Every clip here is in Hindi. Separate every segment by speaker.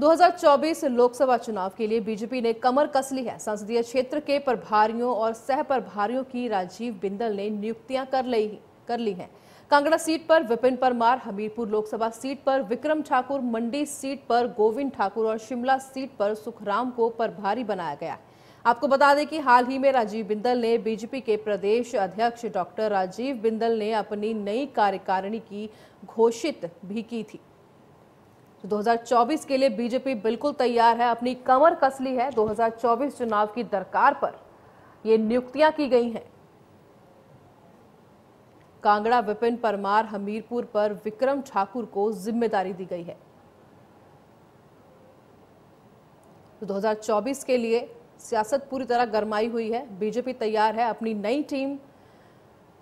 Speaker 1: 2024 लोकसभा चुनाव के लिए बीजेपी ने कमर कस ली है। संसदीय क्षेत्र के प्रभारियों और सह प्रभारियों की राजीव बिंदल ने नियुक्तियां कर ली हैं। कांगड़ा सीट पर विपिन परमार, हमीरपुर लोकसभा सीट पर विक्रम ठाकुर, मंडी सीट पर गोविंद ठाकुर और शिमला सीट पर सुखराम को प्रभारी बनाया गया। आपको बता दें कि हाल ही में राजीव बिंदल ने बीजेपी के प्रदेश अध्यक्ष डॉक्टर राजीव बिंदल ने अपनी नई कार्यकारिणी की घोषित भी की थी। 2024 के लिए बीजेपी बिल्कुल तैयार है, अपनी कमर कस ली है। 2024 चुनाव की दरकार पर ये नियुक्तियां की गई हैं। कांगड़ा विपिन परमार, हमीरपुर पर विक्रम ठाकुर को जिम्मेदारी दी गई है। 2024 के लिए सियासत पूरी तरह गरमाई हुई है। बीजेपी तैयार है, अपनी नई टीम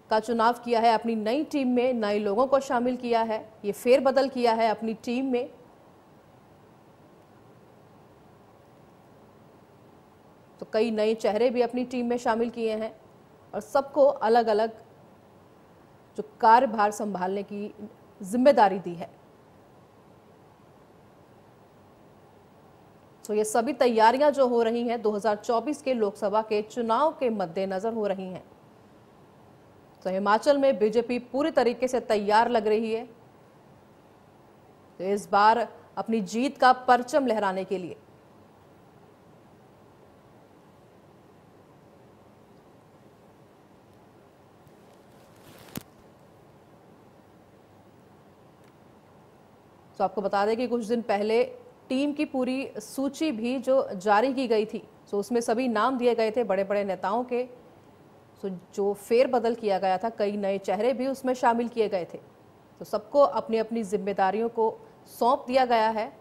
Speaker 1: का चुनाव किया है, अपनी नई टीम में नए लोगों को शामिल किया है, ये फेरबदल किया है अपनी टीम में। तो कई नए चेहरे भी अपनी टीम में शामिल किए हैं और सबको अलग अलग जो कार्यभार संभालने की जिम्मेदारी दी है। तो ये सभी तैयारियां जो हो रही हैं 2024 के लोकसभा के चुनाव के मद्देनजर हो रही हैं। तो हिमाचल में बीजेपी पूरी तरीके से तैयार लग रही है तो इस बार अपनी जीत का परचम लहराने के लिए। तो आपको बता दें कि कुछ दिन पहले टीम की पूरी सूची भी जो जारी की गई थी, तो उसमें सभी नाम दिए गए थे बड़े बड़े नेताओं के। तो जो फेरबदल किया गया था, कई नए चेहरे भी उसमें शामिल किए गए थे। तो सबको अपनी अपनी जिम्मेदारियों को सौंप दिया गया है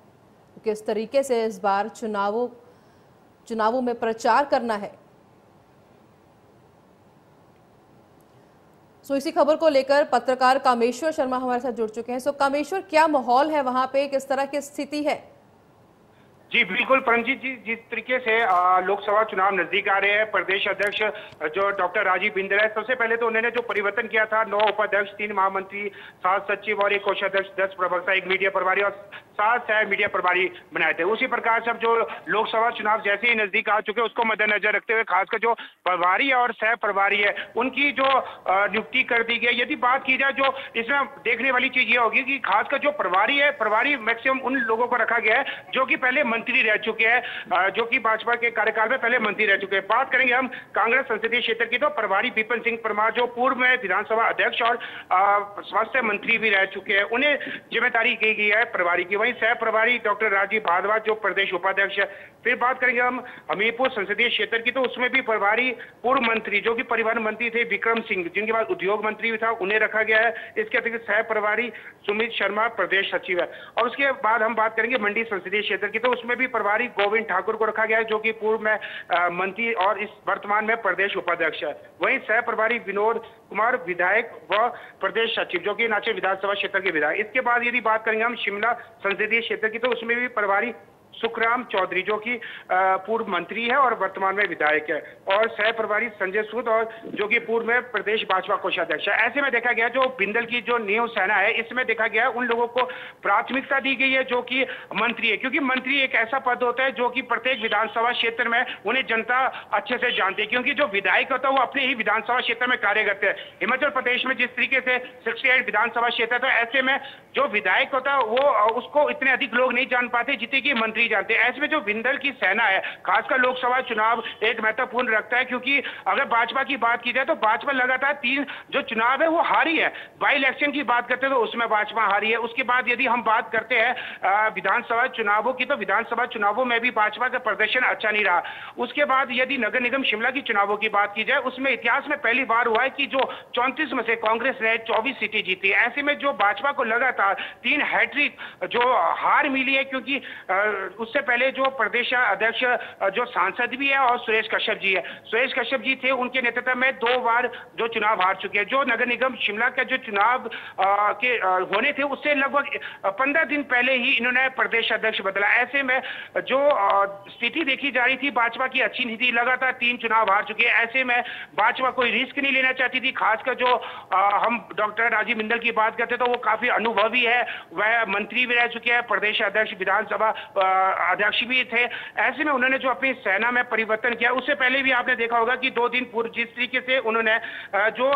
Speaker 1: कि किस तरीके से इस बार चुनावों में प्रचार करना है। सो इसी खबर को लेकर पत्रकार कामेश्वर शर्मा हमारे साथ जुड़ चुके हैं। सो कामेश्वर, क्या माहौल है वहां पे, किस तरह की स्थिति है?
Speaker 2: जी बिल्कुल परमजीत जी, जिस तरीके से लोकसभा चुनाव नजदीक आ रहे हैं, प्रदेश अध्यक्ष जो डॉक्टर राजीव बिंदल है, सबसे पहले तो उन्होंने जो परिवर्तन किया था, 9 उपाध्यक्ष, 3 महामंत्री, 7 सचिव और 1 कोषाध्यक्ष, 10 प्रवक्ता, 1 मीडिया प्रभारी और 7 सह मीडिया प्रभारी बनाए थे। उसी प्रकार से अब जो लोकसभा चुनाव जैसे ही नजदीक आ चुके, उसको मद्देनजर रखते हुए खासकर जो प्रभारी और सह प्रभारी है, उनकी जो नियुक्ति कर दी गई। यदि बात की जाए, जो इसमें देखने वाली चीज ये होगी कि खासकर जो प्रभारी है, प्रभारी मैक्सिमम उन लोगों को रखा गया है जो कि पहले मंत्री रह चुके हैं, जो कि भाजपा के कार्यकाल में पहले मंत्री रह चुके हैं। बात करेंगे हम कांग्रेस संसदीय क्षेत्र की, तो प्रभारी विपिन सिंह परमार जो पूर्व में विधानसभा अध्यक्ष और स्वास्थ्य मंत्री भी रह चुके हैं, उन्हें जिम्मेदारी दी गई है प्रभारी की। वहीं सह प्रभारी डॉक्टर राजीव भारद्वाज जो प्रदेश उपाध्यक्ष है। फिर बात करेंगे हम हमीरपुर संसदीय क्षेत्र की, तो उसमें भी प्रभारी पूर्व मंत्री जो कि परिवहन मंत्री थे विक्रम सिंह, जिनके बाद उद्योग मंत्री भी था, उन्हें रखा गया है। इसके अतिरिक्त सह प्रभारी सुमित शर्मा प्रदेश सचिव है। और उसके बाद हम बात करेंगे मंडी संसदीय क्षेत्र की, तो उसमें भी प्रभारी गोविंद ठाकुर को रखा गया है, जो कि पूर्व में मंत्री और इस वर्तमान में प्रदेश उपाध्यक्ष है। वहीं सह प्रभारी विनोद कुमार विधायक व प्रदेश सचिव जो कि नाचे विधानसभा क्षेत्र के विधायक। इसके बाद यदि बात करेंगे हम शिमला संसदीय क्षेत्र की, तो उसमें भी प्रभारी सुखराम चौधरी जो कि पूर्व मंत्री है और वर्तमान में विधायक है, और सह प्रभारी संजय सूद और जो कि पूर्व में प्रदेश भाजपा कोषाध्यक्ष है। ऐसे में देखा गया जो बिंदल की जो न्यू सेना है, इसमें देखा गया उन लोगों को प्राथमिकता दी गई है जो कि मंत्री है, क्योंकि मंत्री एक ऐसा पद होता है जो कि प्रत्येक विधानसभा क्षेत्र में उन्हें जनता अच्छे से जानती है, क्योंकि जो विधायक होता है वो अपने ही विधानसभा क्षेत्र में कार्य करते हैं। हिमाचल प्रदेश में जिस तरीके से 68 विधानसभा क्षेत्र है, तो ऐसे में जो विधायक होता है वो उसको इतने अधिक लोग नहीं जान पाते जितने की मंत्री जानते हैं। ऐसे में जो बिंदल की सेना है, खासकर लोकसभा चुनाव एक महत्वपूर्ण रखता है, क्योंकि अगर भाजपा की बात की जाए तो भाजपा लगातार 3 जो चुनाव है वो हारी है। बाई इलेक्शन की बात करते हैं तो उसमें भाजपा हारी है। उसके बाद यदि हम बात करते हैं विधानसभा चुनावों की, तो विधानसभा चुनावों में भी भाजपा का प्रदर्शन अच्छा नहीं रहा। उसके बाद यदि नगर निगम शिमला की चुनावों की बात की जाए, उसमें इतिहास में पहली बार हुआ है कि जो 34 में से कांग्रेस ने 24 सीटें जीती। ऐसे में जो भाजपा को लगातार 3 हैट्रिक जो हार मिली है, क्योंकि उससे पहले जो प्रदेश अध्यक्ष जो सांसद भी है और सुरेश कश्यप जी है, सुरेश कश्यप जी थे, उनके नेतृत्व में 2 बार जो चुनाव हार चुके हैं। जो नगर निगम शिमला का जो चुनाव के होने थे, उससे लगभग 15 दिन पहले ही इन्होंने प्रदेश अध्यक्ष बदला। ऐसे में जो स्थिति देखी जा रही थी, भाजपा की अच्छी नीति, लगातार 3 चुनाव हार चुके हैं। ऐसे में भाजपा कोई रिस्क नहीं लेना चाहती थी। खासकर जो हम डॉक्टर राजीव बिंदल की बात करते तो वो काफी अनुभवी है, वह मंत्री भी रह चुके हैं, प्रदेश अध्यक्ष विधानसभा अध्यक्ष भी थे। ऐसे में उन्होंने जो अपनी सेना में परिवर्तन किया, उससे पहले भी आपने देखा होगा कि 2 दिन पूर्व जिस तरीके से उन्होंने जो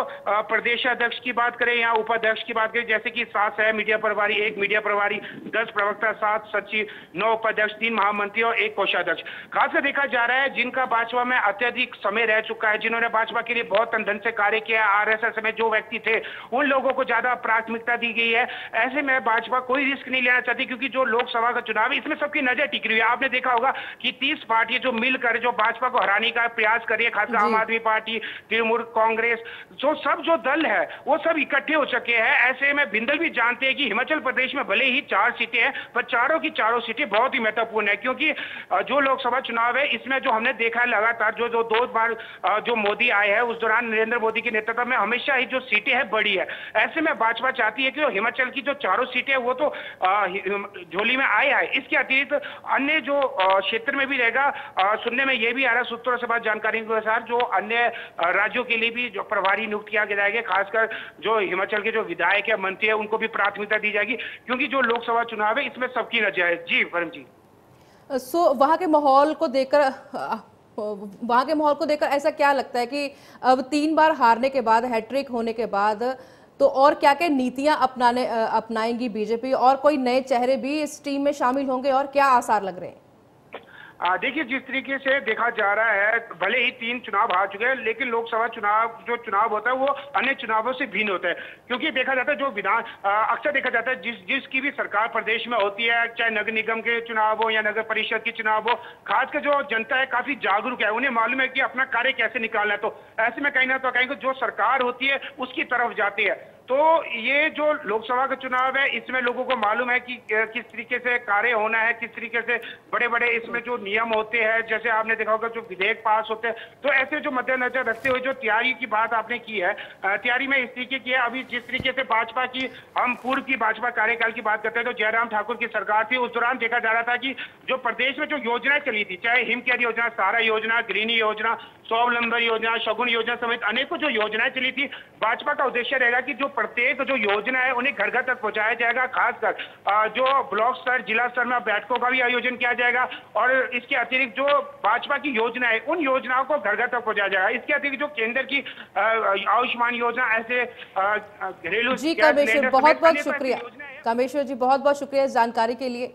Speaker 2: प्रदेश अध्यक्ष की बात करें या उपाध्यक्ष की बात करें, जैसे कि 7 है मीडिया प्रभारी, 1 मीडिया प्रभारी, 10 प्रवक्ता, 7 सचिव, 9 उपाध्यक्ष, 3 महामंत्री और 1 कोषाध्यक्ष। खासकर देखा जा रहा है जिनका भाजपा में अत्यधिक समय रह चुका है, जिन्होंने भाजपा के लिए बहुत तन से कार्य किया, आरएसएस में जो व्यक्ति थे उन लोगों को ज्यादा प्राथमिकता दी गई है। ऐसे में भाजपा कोई रिस्क नहीं लेना चाहती, क्योंकि जो लोकसभा का चुनाव है इसमें सबकी नजर टिक रही है। आपने देखा होगा कि 30 पार्टियां जो मिलकर जो भाजपा को हराने का प्रयास कर रही है, खासकर आम आदमी पार्टी, तृणमूल कांग्रेस, जो दल है वो सब इकट्ठे हो चुके हैं। ऐसे में बिंदल भी जानते हैं कि हिमाचल प्रदेश में भले ही 4 सीटें हैं, पर चारों की चारों सीटें बहुत ही महत्वपूर्ण है, क्योंकि जो लोकसभा चुनाव है इसमें जो हमने देखा है लगातार जो 2 बार जो मोदी आए हैं उस दौरान नरेंद्र मोदी के नेतृत्व में हमेशा ही जो सीटें हैं बड़ी है। ऐसे में भाजपा चाहती है कि हिमाचल की जो चारों सीटें वो तो झोली में आए है, इसके अतिरिक्त अन्य जो क्षेत्र में भी रहेगा। सुनने में ये भी आ रहा सूत्रों से बात जानकारी के अनुसार जो अन्य राज्यों के लिए भी जो प्रभारी नियुक्त किया जाएगा, खासकर जो हिमाचल के जो विधायक है, मंत्री है, उनको भी प्राथमिकता दी जाएगी, क्योंकि जो लोकसभा चुनाव है इसमें सबकी नजर है। जी परम जी।
Speaker 1: वहां के माहौल को देखकर ऐसा क्या लगता है कि अब 3 बार हारने के बाद, हैट्रिक होने के बाद, तो और क्या क्या नीतियां अपनाएंगी बीजेपी, और कोई नए चेहरे भी इस टीम में शामिल होंगे, और क्या आसार लग रहे हैं?
Speaker 2: देखिए, जिस तरीके से देखा जा रहा है, भले ही 3 चुनाव हार चुके हैं, लेकिन लोकसभा जो चुनाव होता है वो अन्य चुनावों से भिन्न होता है, क्योंकि देखा जाता है जो विधान अक्सर देखा जाता है जिसकी भी सरकार प्रदेश में होती है, चाहे नगर निगम के चुनाव हो या नगर परिषद के चुनाव हो, खासकर जो जनता है काफी जागरूक है, उन्हें मालूम है कि अपना कार्य कैसे निकालना है। तो ऐसे में कहीं ना तो कहीं जो सरकार होती है उसकी तरफ जाती है। तो ये जो लोकसभा का चुनाव है इसमें लोगों को मालूम है कि किस तरीके से कार्य होना है, किस तरीके से बड़े बड़े इसमें जो नियम होते हैं, जैसे आपने देखा होगा जो विधेयक पास होते हैं, तो ऐसे जो मद्देनजर रखते हुए जो तैयारी की बात आपने की है, तैयारी में इस तरीके की है। अभी जिस तरीके से भाजपा की, हम पूर्व की भाजपा कार्यकाल की बात करते हैं तो जयराम ठाकुर की सरकार थी, उस दौरान देखा जा रहा था कि जो प्रदेश में जो योजनाएं चली थी, चाहे हिमकेयर योजना, सहारा योजना, गृहिणी योजना, स्वावलंबन योजना, शगुन योजना समेत अनेकों जो योजनाएं चली थी, भाजपा का उद्देश्य रहेगा कि जो प्रत्येक जो योजना है उन्हें घर घर तक पहुंचाया जाएगा। खासकर जो ब्लॉक स्तर, जिला स्तर में बैठकों का भी आयोजन किया जाएगा, और इसके अतिरिक्त जो भाजपा की योजना है उन योजनाओं को घर घर तक पहुंचाया जाएगा। इसके अतिरिक्त जो केंद्र की आयुष्मान योजना, ऐसे घरेलू
Speaker 1: जी कामेश्वर, बहुत बहुत शुक्रिया। कामेश्वर जी, बहुत बहुत शुक्रिया इस जानकारी के लिए।